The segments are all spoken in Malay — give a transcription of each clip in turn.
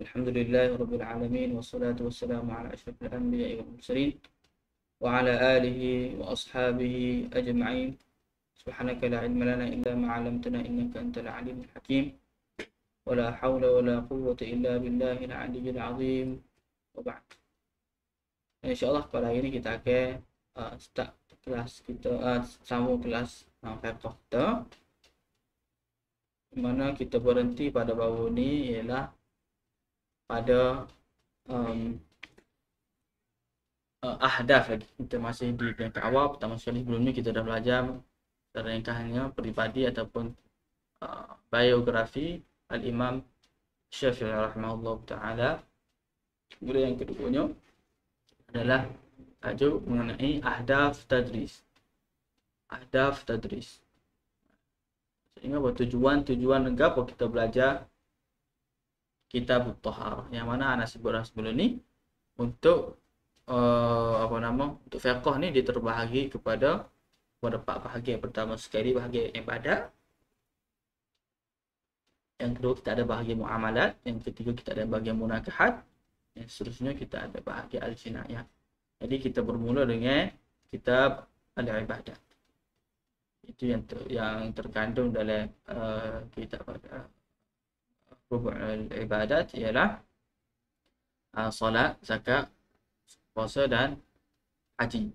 Alhamdulillahirabbil alamin wassalatu wassalamu ala asyrafil anbiya'i wal mursalin wa ala alihi wa ashabihi ajma'in. Subhanaka la ilma lana illa ma 'allamtana innaka antal alimul hakim. Wa la haula wa la quwwata illa billahil aliyyil azim. Wa ba'd. Insyaallah pada hari ini kita akan start kelas kita, sambung kelas fiqh kita. Di mana kita berhenti pada bahawa ni ialah pada ahdaf lagi. Kita masih di peringkat awal. Pertama sekali sebelum ni kita dah belajar ringkasnya peribadi ataupun biografi Al-Imam Syafi'i rahimahullah ta'ala. Kemudian yang keduanya adalah tajuk mengenai ahdaf tadris. Ahdaf tadris. Maksudnya bahawa tujuan apa kita belajar kitab Taharah, yang mana anak sebelum ni untuk untuk fiqh ni dia terbahagi kepada 4 bahagian. Pertama sekali bahagian ibadat, yang kedua kita ada bahagian muamalat, yang ketiga kita ada bahagian munakahat, yang seterusnya kita ada bahagian al-jinayah. Jadi kita bermula dengan kitab al-ibadat. Itu yang terkandung dalam kitab rubuk al-ibadat ialah solat, zakat, puasa dan haji.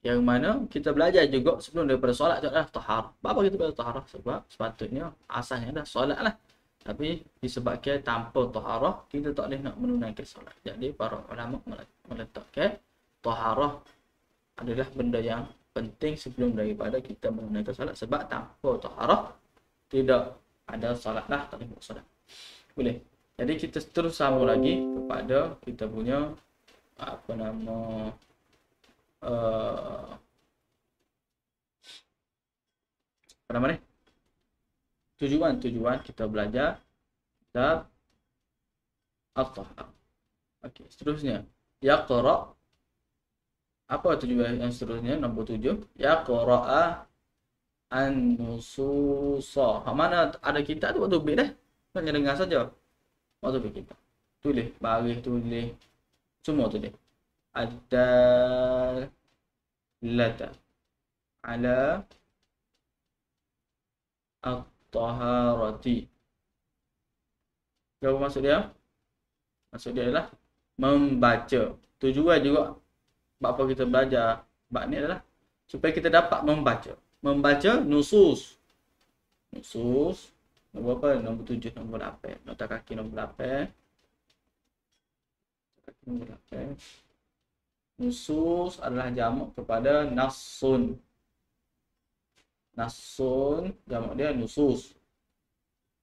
Yang mana kita belajar juga sebelum daripada solat itu adalah taharah. Apa kita belajar taharah? Sebab sepatutnya asalnya adalah solat lah. Tapi disebabkan tanpa taharah kita tak boleh nak menunaikan solat. Jadi para ulama meletakkan taharah adalah benda yang penting sebelum daripada kita menunaikan solat. Sebab tanpa taharah tidak ada solat lah, tak boleh buat solat. Boleh. Jadi kita terus sambung lagi kepada kita punya apa nama ni tujuan kita belajar kitab At-Taharah. Okey, seterusnya yaqra. Apa tujuan yang seterusnya? Nombor 7, yaqra'a an-nususa. Mana ada kitab tu waktu dah. Hanya dengar saja. Waktu kita tulis, baris tulis, semua tulis. Ad-dallata ala at-taharati. Apa maksud dia? Maksud dia adalah membaca. Tujuan juga bab apa kita belajar bab ni adalah supaya kita dapat membaca. Membaca nusus. Nusus nombor apa? Nombor 7, nombor 8. Nota kaki nombor 8. Nombor 8. Nusus adalah jamak kepada nassun. Nassun jamak dia nusus.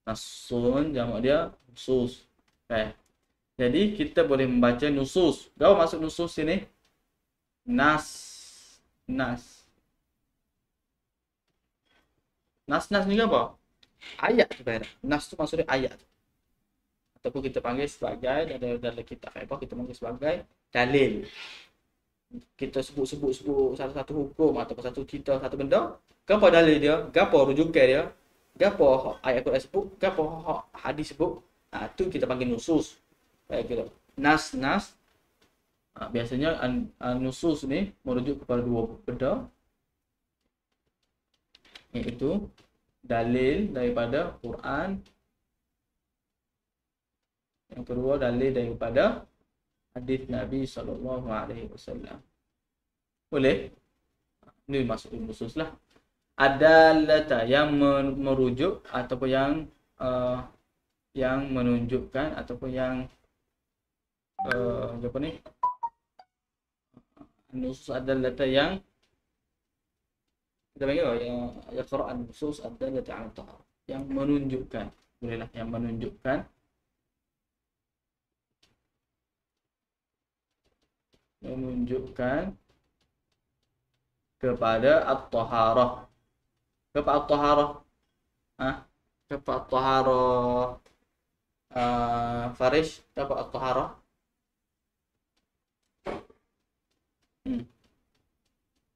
Nassun jamak dia nusus. Okay. Jadi kita boleh membaca nusus. Apa maksud nusus sini? Nas. Nas ni apa? Ayat tu dah. Nas tu maksudnya ayat. Ataupun kita panggil sebagai dalam kitab fiqh kita panggil sebagai dalil. Kita sebut satu-satu hukum atau satu cerita, satu benda, gapo dalil dia, gapo rujukan dia, gapo ayat Quran sebut, gapo hadis sebut, tu kita panggil nusus. Baik kita. Nas. Biasanya nusus ni merujuk kepada 2 benda, iaitu dalil daripada Quran, yang kedua dalil daripada hadis Nabi SAW. Boleh? Ini maksud nusus lah. Adallata yang merujuk ataupun yang menunjukkan ataupun yang apa ni? Nusus adallata yang kita panggil yang Quran nusus adallata ala taharah, yang menunjukkan. Bolehlah, yang menunjukkan kepada at-taharah. Kepada at-taharah. Kepada at-taharah. Farish, kepada at-taharah.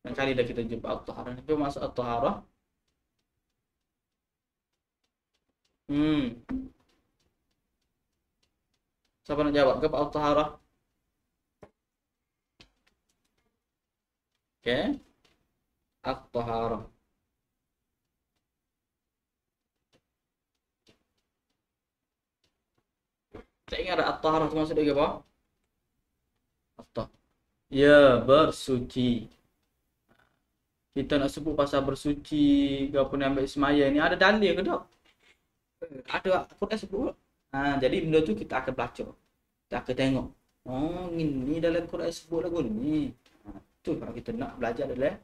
Kali dah kita jumpa at-taharah. Apa maksud at-taharah? Siapa nak jawab? Ke at-taharah? Okey. At-taharah. Tak ingat tak at-taharah tu maksud dia apa? At-taharah. Ya, bersuci. Kita nak sebut pasal bersuci ke apa ni, ambil semaya ni, ada dalil ke tak? Ada Quran sebut. Jadi benda tu kita akan baca. Kita akan tengok. Oh, ini dalam Quran sebut lagu ni. Tu kalau kita nak belajar dalam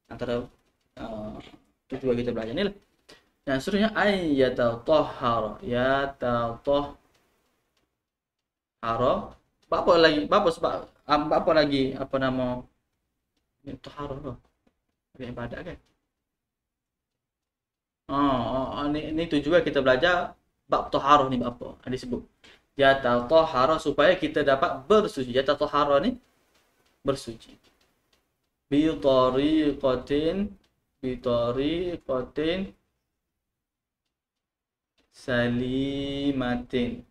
antara tu juga kita belajar ni lah. Yang seterusnya ayyatatahhara. Yatatahhara. Apa lagi? Apa sebab apa lagi apa nama tahara tu? Ibadat kan? Ni tu juga kita belajar bab taharah ni bab apa? Ada sebut. Yatatahhara supaya kita dapat bersuci. Yatatahhara ni bersuci. Bi tariqatin salimatin.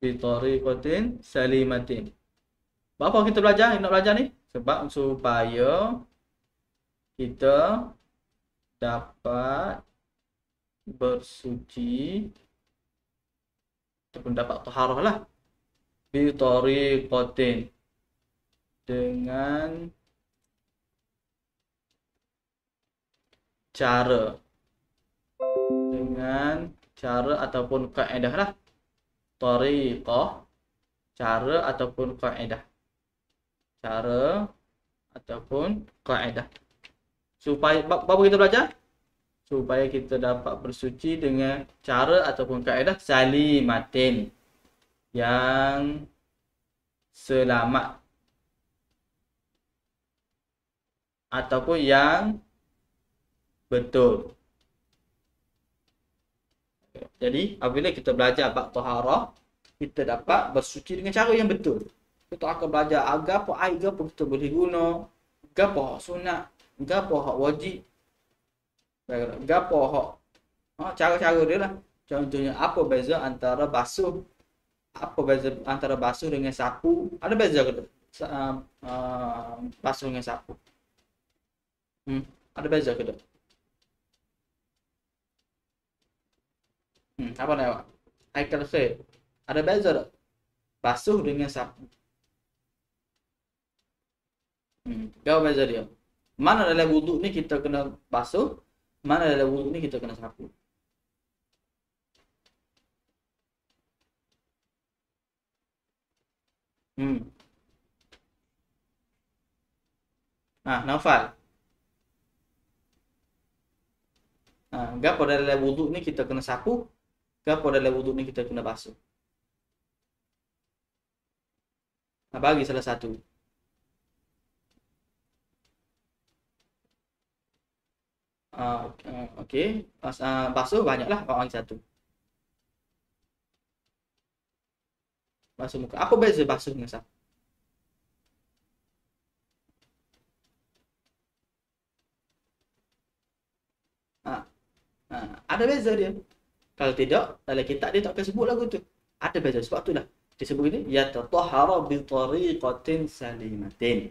Bi tariqatin salimatin. Apa kita belajar? Nak belajar ni sebab supaya kita dapat bersuci ataupun dapat taharah lah. Bi tariqatin, dengan cara ataupun kaedah lah. Tariqah, cara ataupun kaedah. Cara ataupun kaedah. Supaya apa kita belajar? Supaya kita dapat bersuci dengan cara ataupun kaedah salimatin, yang selamat ataupun yang betul. Jadi apabila kita belajar bab taharah, kita dapat bersuci dengan cara yang betul. Kita akan belajar apa air apa kita boleh guna, apa hak sunat, apa hak wajib, apa hak cara-cara dia lah. Contohnya apa beza antara basuh, apa beza antara basuh dengan sapu? Ada beza ke basuh dengan sapu? Ada beza ke tak? Apa nak awak? Haikal Khair. Ada beza tak? Basuh dengan sapu. Apa beza dia? Mana dalam wuduk ni kita kena basuh, mana dalam wuduk ni kita kena sapu. Naufal. Gapo dalam wuduk ni kita kena sapu, gapo dalam wuduk ni kita kena basuh. Bagi salah satu. Okey. Basuh banyaklah, bagi satu. Basuh muka. Apa beza basuh dengan sapu? Ada beza dia. Kalau tidak, dalam kitab dia tak akan sebut lagu tu. Ada beza. Sebab itulah disebut ini yatatahhara bi tariqatin salimatin.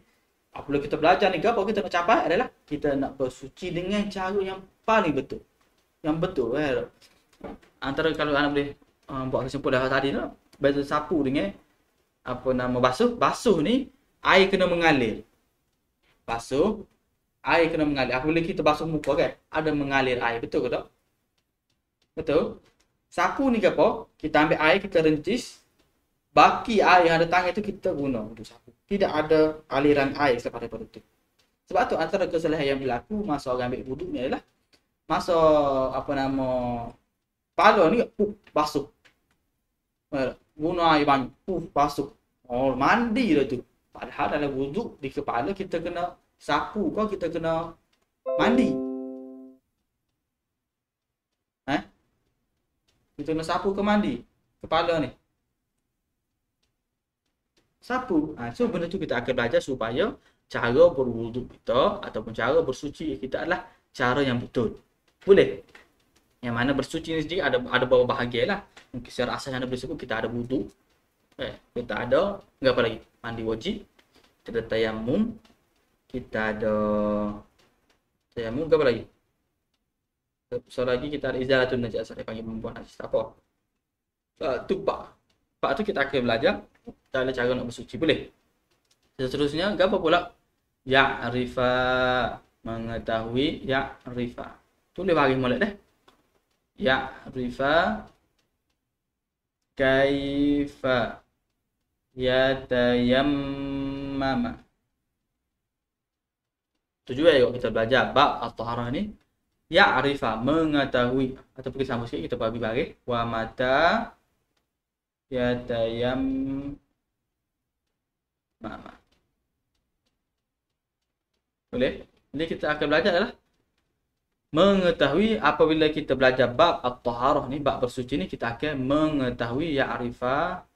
Apabila kita belajar ni, apa kita nak capai adalah kita nak bersuci dengan cara yang paling betul. Yang betul. Antara kalau anda boleh buat kesimpulan tadi tu, beza sapu dengan apa nama basuh. Basuh ni air kena mengalir. Basuh air kena mengalir. Apabila kita basuh muka kan, ada mengalir air. Betul ke tak? Betul. Sapu ni ke apa? Kita ambil air, kita rentis. Baki air yang ada tangan tu kita guna untuk sapu. Tidak ada aliran air selepas daripada tu. Sebab tu antara kesalahan yang berlaku masa orang ambil wuduk ni adalah masa apa nama kepala ni basuh. Guna air banyak, basuh. Mandi dah tu. Padahal dalam wuduk di kepala kita kena sapu kau, kita kena mandi. Kita kena sapu ke mandi kepala ni. sapu. So benda tu kita akan belajar supaya cara berwuduk kita ataupun cara bersuci kita adalah cara yang betul. Boleh? Yang mana bersuci ni sendiri ada beberapa bahagian lah. Mungkin secara asas yang boleh sebut kita ada wuduk. Kita ada apa lagi? Mandi wajib. Kita ada tayamum. Kita ada tayamum apa lagi? So lagi kita ada izalatun najasah, dia panggil perempuan najis apa? Tu Pak tu kita akan belajar cara nak bersuci, boleh. Seterusnya apa pula? Ya'rifa, mengetahui, ya'rifa. Tulis bagi mulai dah. Ya'rifa kaifa yatayammama. Tujuan juga kita belajar bab at-taharah ni. Ya'rifa, mengetahui, ataupun kita sambung sikit, kita bagi baris wa mata yatayammama. Boleh? Jadi kita akan belajar adalah mengetahui. Apabila kita belajar bab at-taharah ni, bab bersuci ni, kita akan mengetahui ya'rifa,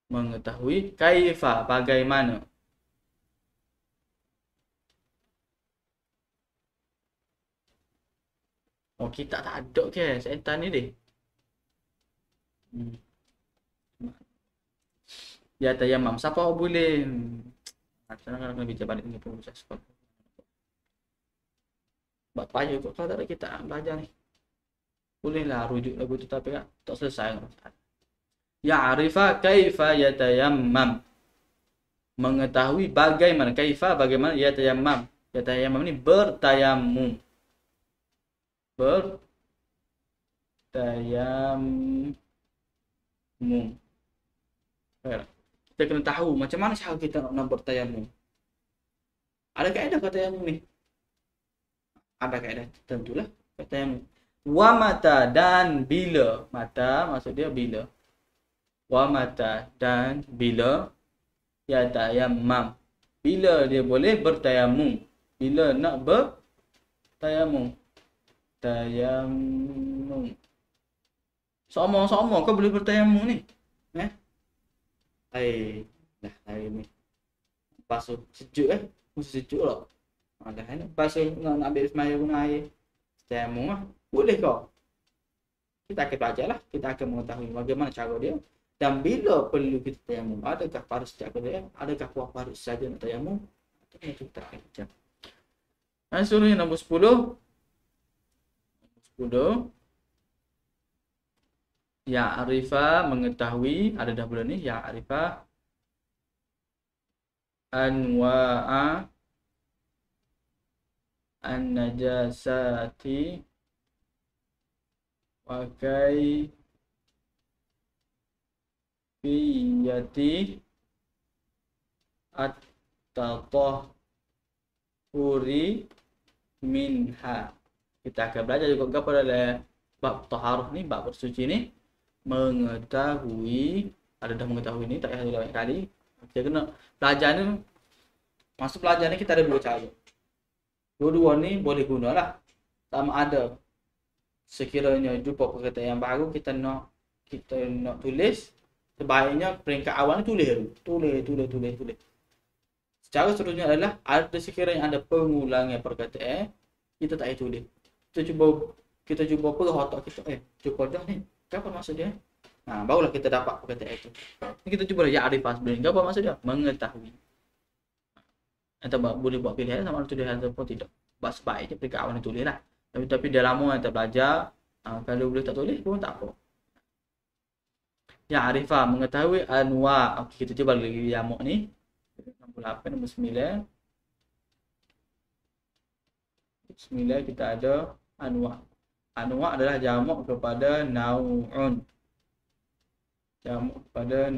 mengetahui kaifa, bagaimana. Oh, kita tak ada ke setan ni deh. Ya tayammum. Siapa boleh? Sekarang kan kena balik dengan proses sekolah. Buat payah kot kalau tak ada kita belajar ni. Bolehlah rujuk lagu tu tapi tak selesai. Ya'rifa kaifa yatayammam. Mengetahui bagaimana kaifa, bagaimana yatayammam. Yatayammam ni bertayamum. Bertayamum. Kita kena tahu macam mana cara kita nak bertayamum. Ada kaedah kata tayamum ni? Ada kaedah tentulah kata tayamum. Wa mata, dan bila. Mata maksud dia bila. Wa mata, dan bila yatayammam. Bila dia boleh bertayamum. Bila nak bertayamum. Tayamum. Sama-sama kau boleh bertayamum ni. Air ni. Basuh sejuk mesti sejuk lah. Dah ni basuh nak ambil semaya guna air. Tayamum lah. Boleh kau. Kita akan belajar lah. Kita akan mengetahui bagaimana cara dia. Dan bila perlu kita tayamum. Adakah pada setiap dia? Adakah puas pada saja nak tayamum? Itu kita akan belajar. Dan suruhnya nombor 10. Ya'rifa, mengetahui. Ada dah bulan ni. Ya'rifa anwa'a an-najasati wa kayfiyati at-tatahhuri minha. Kita akan belajar juga pada bab taharah ni, bab bersuci ni. Mengetahui, ada dah mengetahui ni, tak payah banyak kali. Kita kena belajar ni. Masa belajar ni kita ada dua cara. Dua-dua ni boleh gunalah. Sama ada sekiranya jumpa perkataan yang baru, kita nak tulis, sebaiknya peringkat awal ni tulis. Secara seterusnya adalah ada sekiranya ada pengulangan perkataan, kita tak payah tulis. Kita cuba perah otak kita. Cuba dah ni. Apa maksud dia? Barulah kita dapat perkataan itu. Kita cuba ya'rifah sebelum ni. Apa maksud dia? Mengetahui. Atau boleh buat pilihan sama ada tulis ataupun tidak. Sebaiknya peringkat awal ni tulis lah. Tapi dah lama kita belajar. Kalau boleh tak tulis pun tak apa. Ya'rifah, mengetahui anwa'. Okey, kita cuba lagi yamuk ni. Nombor 8, nombor 9. 9 kita ada anwa'. Anwa' adalah jamak kepada nau'un. Jamak kepada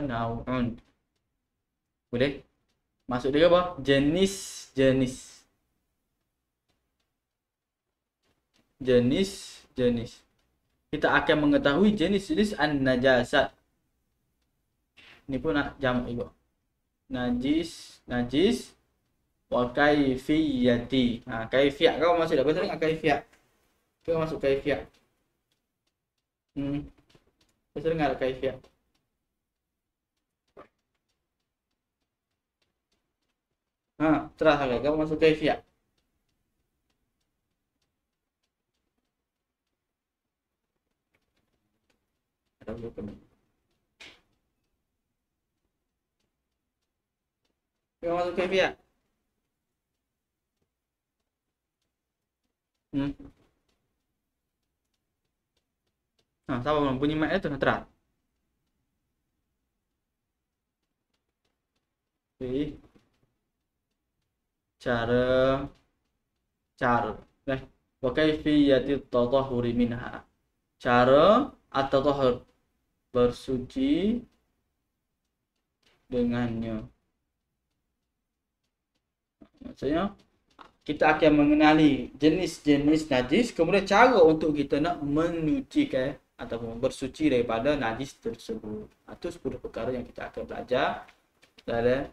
nau'un. Boleh? Maksud dia apa? Jenis. Kita akan mengetahui jenis-jenis an-najasat. Ni pun nak jamak juga. Najis. Wa kaifiyati. Kaifiyat kau masih dah betul dengan kaifiyat. Kita masuk kaifiat. Bisa dengar kaifiat. Terah lagi. Kamu masuk kaifiat. Ada belum? Kamu masuk kaifiat. Sama belum bunyi mic itu terang. Oke. Cara nah, wa kaifiyati tatahuri minha. Cara at-tatahhur bersuci dengannya. Maksudnya kita akan mengenali jenis-jenis najis, kemudian cara untuk kita nak menyucikan ataupun bersuci daripada najis tersebut. Itu 10 perkara yang kita akan belajar dalam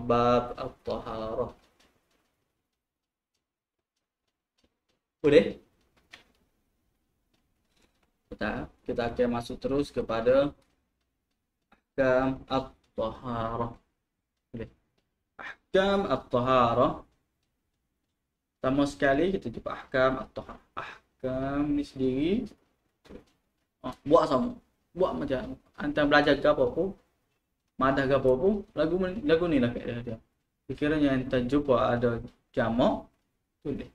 bab at-taharah. Boleh? Kita akan masuk terus kepada ahkam at-taharah. Boleh? Ahkam at-taharah. Pertama sekali kita jumpa ahkam at-taharah. Ahkam ni sendiri buat sama. Buat macam antara belajar ke apa pun, madah ke apa pun, lagu ni lah kat dia. Sekiranya anda jumpa ada jamak, boleh.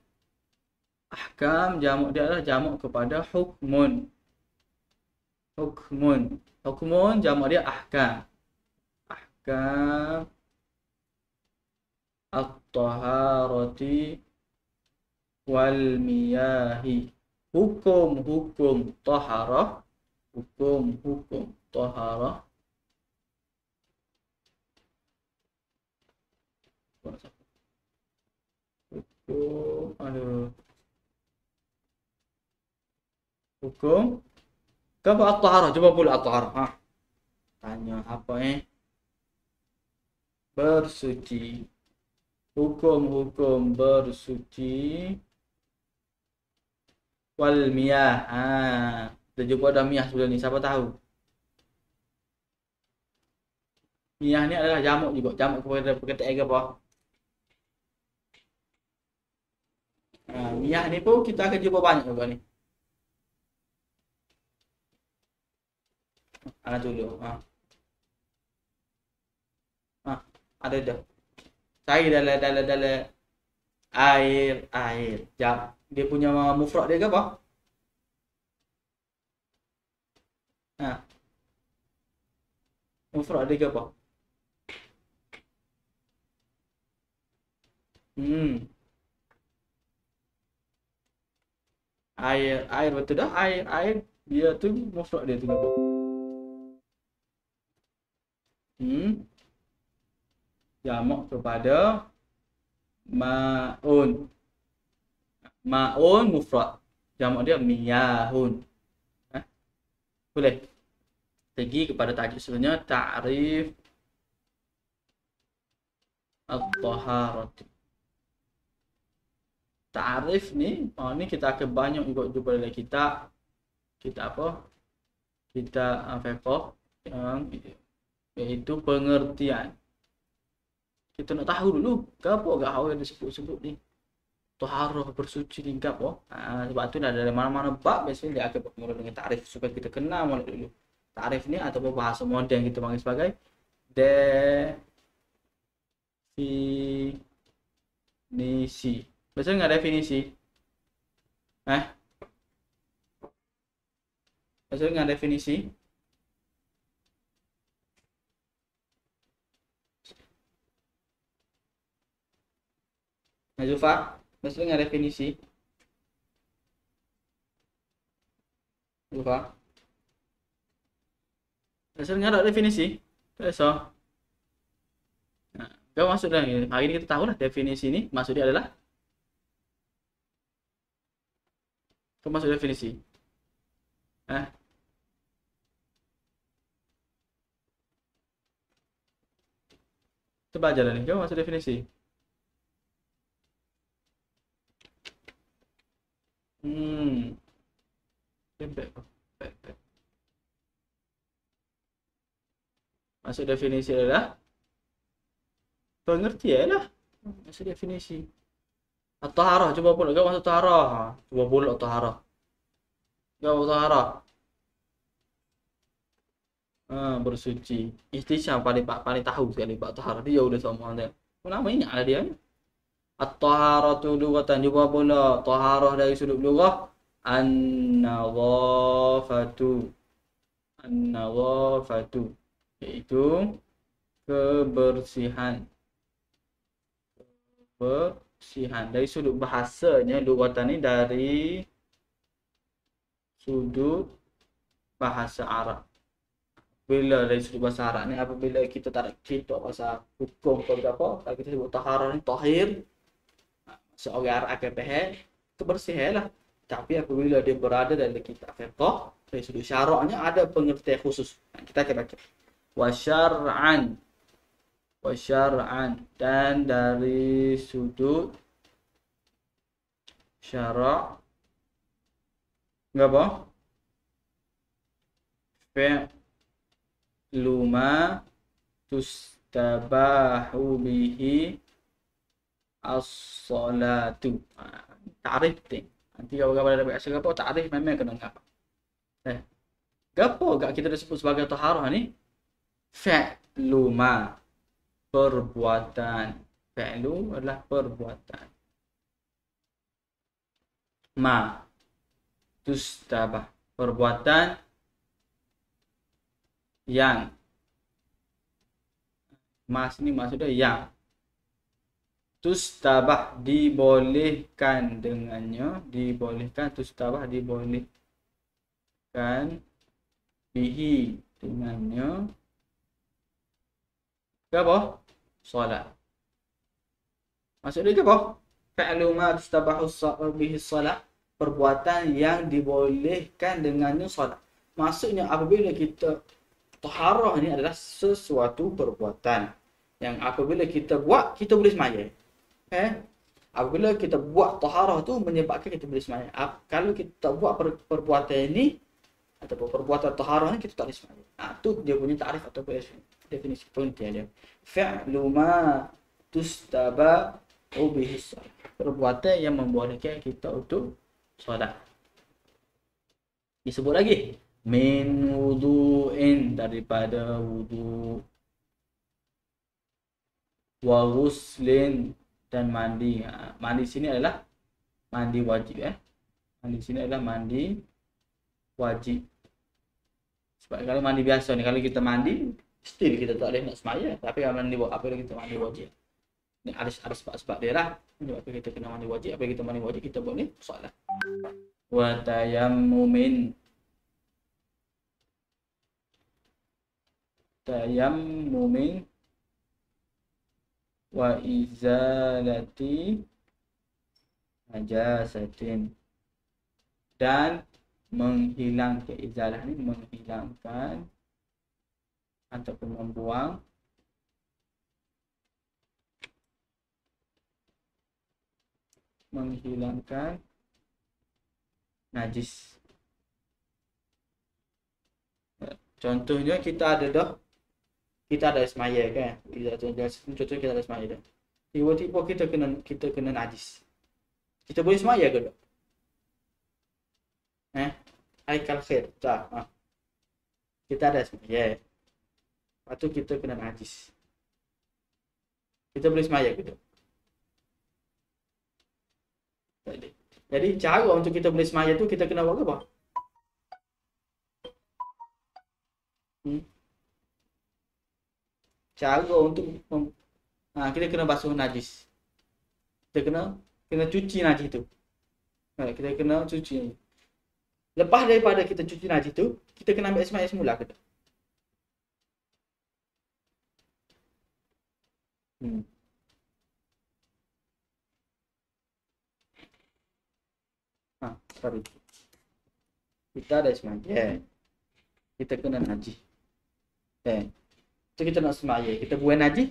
Ahkam jamak dia adalah jamak kepada hukmun. Hukmun jamak dia ahkam. Ahkam at-taharati wal miyahi. Hukum taharah. Hukum taharah. Hukum apa at-taharah? Coba pula at-taharah. Tanya apa bersuci. Hukum bersuci wal miyah. Kita jumpa ada miyah sebelum ni. Siapa tahu? Miyah ni adalah jamak juga. Jamak kepada perkataan apa? Miyah ni pun kita akan jumpa banyak juga ni. Dulu. Ada dah. Cari dalam air. Jap. Dia punya mufrad dia ke apa? Mufrad dia ke apa? Air betul dah. Air dia tu mufrad dia tu apa? Jamak kepada ma'un. Ma'un mufrad. Jamak dia miyahun. Boleh. Pergi kepada tajuk sebenarnya ta'rif at-taharah. Ta'rif ni, ni kita akan banyak juga jumpa dalam kitab apa? Kitab fiqh yang iaitu pengertian. Kita nak tahu dulu apa agak hal yang disebut-sebut ni. Taharah bersuci ni apa? Sebab tu dah dari mana-mana bab biasanya dia akan bermula dengan takrif supaya kita kenal mula dulu. Takrif ni ataupun bahasa moden kita panggil sebagai definisi. Biasanya enggak definisi. Biasanya enggak definisi. Zulfa, biasanya enggak definisi. Zulfa. Biasanya enggak ada definisi. So. Kau masuk dah. Hari ini kita tahu lah definisi ni maksud dia adalah. Kau masuk definisi. Coba aja lah ni. Kau masuk definisi. Hmm. Baik. Masuk definisi adalah pengertian lah. Masuk definisi. At-taharah, coba pula kau masuk taharah. Coba pula taharah. Kau taharah. Bersuci. Istisya paling tahu sekali Pak taharah. Dia udah semua dia. Nama ini ada dia. At-taharatu lughatan, coba pula taharah dari sudut lughah. An-nadhafatu. An-nadhafatu. Iaitu kebersihan. Bersihan. Dari sudut bahasanya, lughatan ni dari sudut bahasa Arab. Bila dari sudut bahasa Arab ni, apabila kita tak ada cerita pasal hukum atau apa, kalau kita sebut taharah ni, tahir, seorang Arab akan faham kebersihan lah. Tapi apabila dia berada dalam kitab fiqh, dari sudut syaraknya ada pengertian khusus. Kita akan baca. Wa syar'an, dan dari sudut syarak apa? Fi'lu ma tustabahu bihi as-salatu. Ta'rif penting. Nanti kalau gambar ada bahasa apa, ta'rif memang kena ngap. Gapo gak kita dah sebut sebagai taharah ni? Fi'lu ma, perbuatan. Fi'lu adalah perbuatan. Ma tustabah, perbuatan yang. Mas ni maksudnya yang. Tustabah, dibolehkan dengannya. Dibolehkan, tustabah, dibolehkan. Bihi, dengannya. Ke apa? Solat. Maksudnya ke apa? Fi'lu ma tustabahu bihi solat, perbuatan yang dibolehkan dengannya solat. Maksudnya apabila kita taharah ni adalah sesuatu perbuatan yang apabila kita buat, kita boleh semaya. Apabila kita buat taharah tu menyebabkan kita boleh semaya. Kalau kita buat perbuatan ini ataupun perbuatan taharah ni, kita tak boleh semaya. Tu dia punya takrif atau definisi pengertian dia. Fi'lu ma tustabahu bihi solat, perbuatan yang membolehkan kita untuk solat. Disebut lagi min wudu'in, daripada wudu', wa ghuslin, dan mandi. Mandi sini adalah mandi wajib. Mandi sini adalah mandi wajib. Sebab kalau mandi biasa ni, kalau kita mandi still kita tak boleh nak semaya. Tapi kalau mandi apabila kita mandi wajib, ni ada sebab-sebab dia lah. Sebab kita kena mandi wajib, apabila kita mandi wajib, kita boleh solat. Wa tayammumin, wa izalati najasatin, dan menghilangkan. Izalah ni menghilangkan ataupun membuang najis. Contohnya kita ada semaya kan. Contohnya kita ada semaya dah. Tiba-tiba kita kena najis. Kita boleh semaya ke tak? Aikal khair. Tak. Kita ada semaya. Lepas tu kita kena najis. Kita boleh semaya ke tak? Tak boleh. Jadi cara untuk kita boleh semaya tu, kita kena buat apa? Cara untuk kita kena basuh najis. Kita kena cuci najis tu. Kita kena cuci. Lepas daripada kita cuci najis tu, kita kena ambil semaya semula ke tak? Sorry. Kita ada semaya. Kita kena najis. So kita nak semaya, kita buang najis,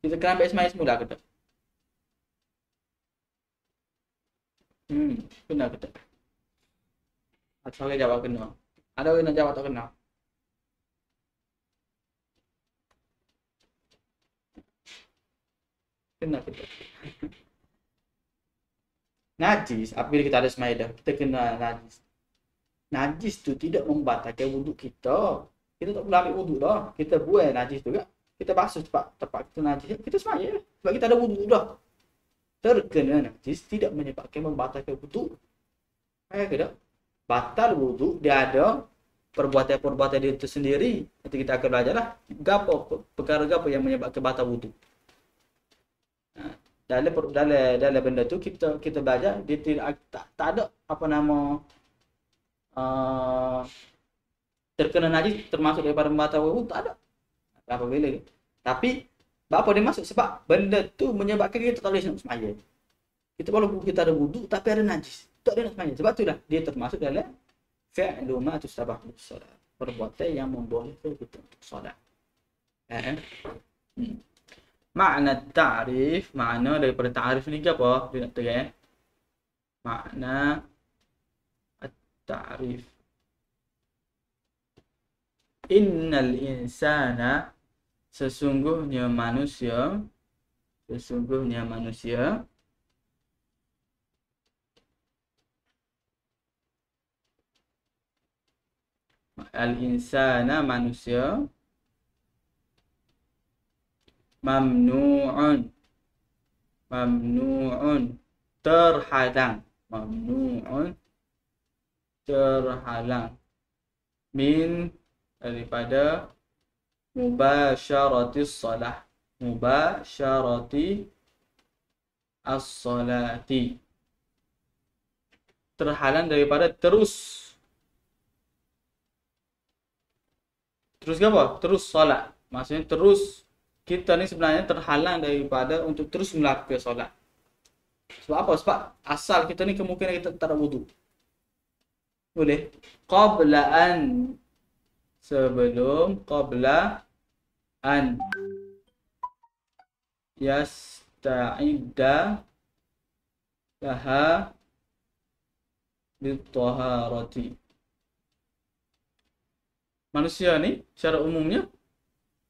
kita kena ambil semaya semula ke tak? Kena ke tak? Atau orang jawab kena? Ada orang nak jawab tak kena? Kena ke tak? Najis, apabila kita ada semai dah, kita kena najis. Najis tu tidak membatalkan wuduk kita. Kita tak boleh ambil wuduk dah. Kita buang najis tu kan. Kita basuh tempat kita najis, kita semaya. Sebab kita ada wuduk dah. Terkena najis tidak menyebabkan membatalkan wuduk. Faham ke tak? Batal wuduk dia ada perbuatan-perbuatan dia itu sendiri. Nanti kita akan belajar lah. Perkara apa yang menyebabkan batal wuduk. Dalam benda tu kita belajar dia tidak tak ada apa nama terkena najis termasuk daripada membatal wuduk, tak ada. Apabila tapi apa dia masuk sebab benda tu menyebabkan kita tak boleh nak sembahyang. Kita walaupun kita ada wuduk tapi ada najis, tak ada nak sembahyang. Sebab itulah dia termasuk dalam fi'lu ma tusabahu solat, perbuatan yang membolehkan kita untuk solat. Makna ta'rif, makna daripada ta'rif ni apa? Dia nak terang. Makna at-ta'rif. Innal insana, sesungguhnya manusia, al-insana manusia, mamnu'un terhalang, min daripada mubasyarati as-salati, terhalang daripada terus apa? Terus solat. Maksudnya terus kita ni sebenarnya terhalang daripada untuk terus melakukan solat. Sebab apa? Sebab asal kita ni kemungkinan kita tak ada wuduk. Boleh? Qabla an yasta'idda laha bitaharati. Manusia ni secara umumnya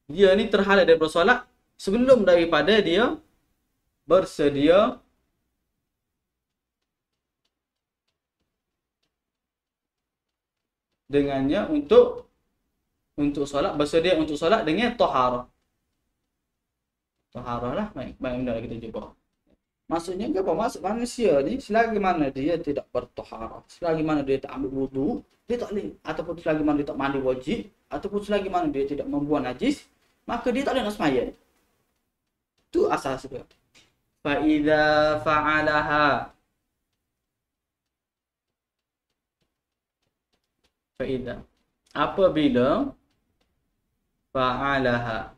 dia ni terhalang daripada solat sebelum daripada dia bersedia dengannya untuk solat, bersedia untuk solat dengan taharah. Taharah lah baik benda kita jumpa. Maksudnya apa? Maksud manusia ni selagi mana dia tidak bertaharah, selagi mana dia tak ambil wuduk, dia tak boleh, ataupun selagi mana dia tak mandi wajib, ataupun selagi mana dia tidak membuang najis, maka dia tak boleh nak sembahyang. Tu asas dia. Fa idza fa'alaha, fa idza, apabila fa'alaha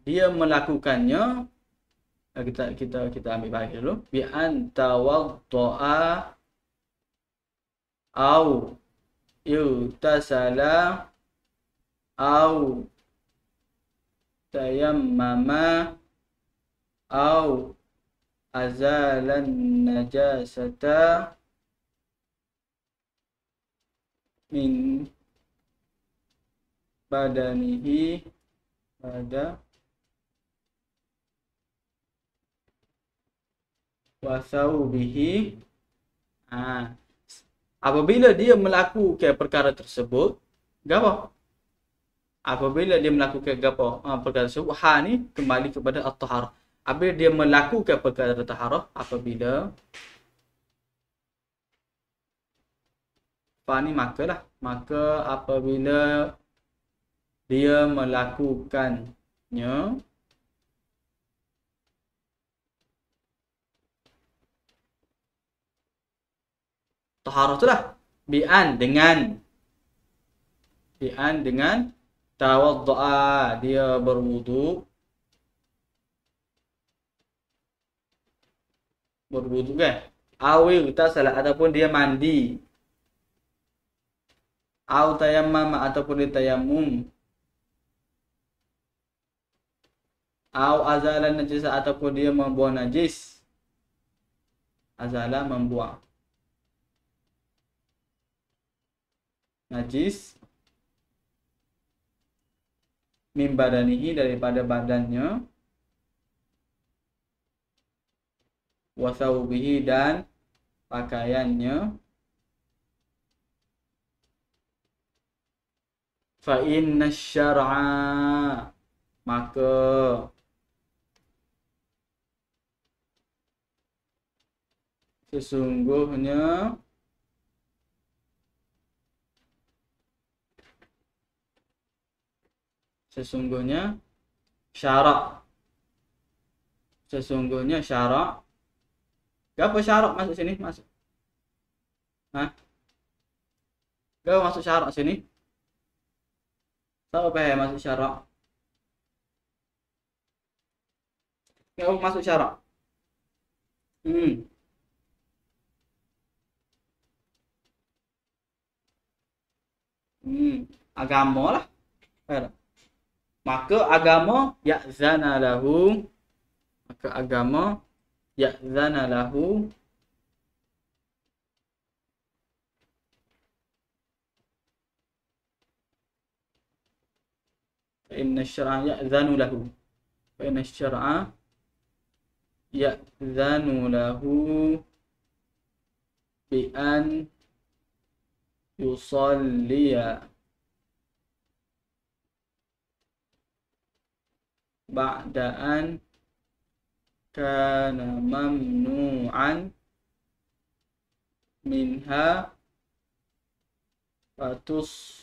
dia melakukannya, kita ambil bahagi dulu, bi anta wadda'a au yutasala au tayammama au azalan najasata min badanihi pada wasaubihi. Apabila dia melakukan perkara tersebut, gapo? Apabila dia melakukan gapo? Perkara tersebut, ni kembali kepada at-taharah. Apabila dia melakukan perkara taharah, apabila ni maka apabila dia melakukannya taharah tu lah bi'an dengan tawaddu'a, dia berwudu kan, awil tasala ataupun dia mandi, au tayammam ataupun dia tayammum, au azalan najis ataupun dia membuang najis, Azala membuang. Najis min badanihi daripada badannya, wa thawbihi dan pakaiannya, fa inna syar'a maka sesungguhnya syarak, sesungguhnya syarak. Apa syarak masuk sini? Masuk. Hah? Kau masuk syarak sini? Tahu apa ya masuk syarak? Kau masuk syarak? Agama lah. Maka agama ya'zana lahu, maka agama ya'zana lahu fa inna syar'a ya'zanu lahu, fa inna syar'a ya'zanu lahu bi an yusalliya ba'daan kana mamnu'an minha fatus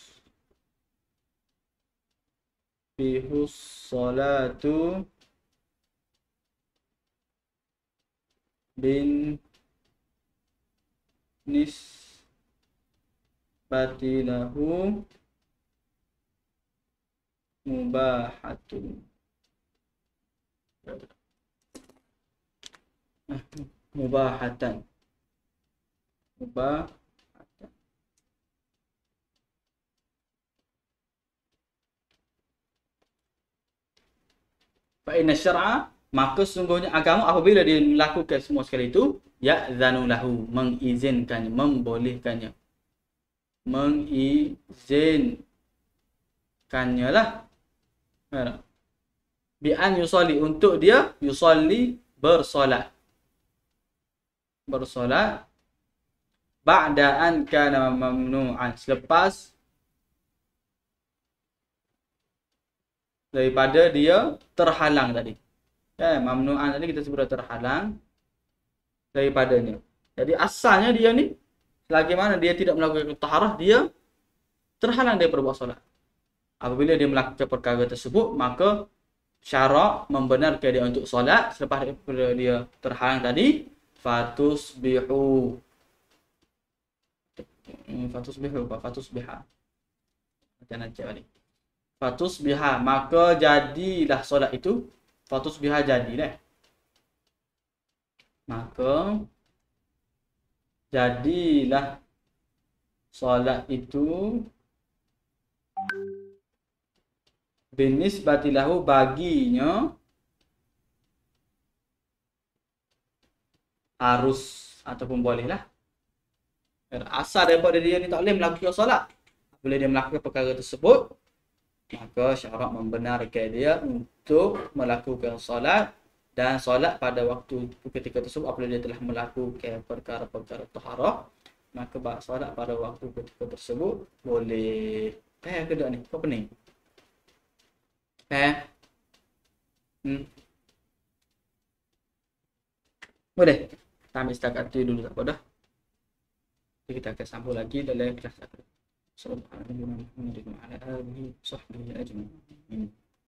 bihus salatu bin nisbati lahu mubahatun. Mubahatan. Fa inna syar'a maka sesungguhnya agama apabila dia melakukan semua sekali itu ya'zanu lahu mengizinkannya, membolehkannya, mengizinkannya lah. Bi an yusalli untuk dia yusalli bersolat ba'da an kana mamnu'an selepas daripada dia terhalang tadi. Mamnu'an tadi kita sebut terhalang daripadanya. Jadi asalnya dia ni selagi mana dia tidak melakukan taharah, dia terhalang daripada buat solat. Apabila dia melakukan perkara tersebut, maka syarak membenarkan dia untuk solat selepas daripada dia terhalang tadi. Fatusbihu fatusbiha maka jadilah solat itu. Fatusbiha jadilah, maka jadilah solat itu binisbati lahu baginya harus ataupun bolehlah. Asal daripada dia ni tak boleh melakukan solat, bila dia melakukan perkara tersebut, maka syarak membenarkan dia untuk melakukan solat. Dan solat pada waktu ketika tersebut apabila dia telah melakukan perkara-perkara taharah, maka solat pada waktu ketika tersebut boleh. Ke tak ni? Kau pening? Boleh. Kita ambil setakat tu dulu, tak apa dah. Kita akan sambung lagi dalam kelas akan. Subhanallah wa bihamdihi wa ala alihi wa sahbihi ajma'in.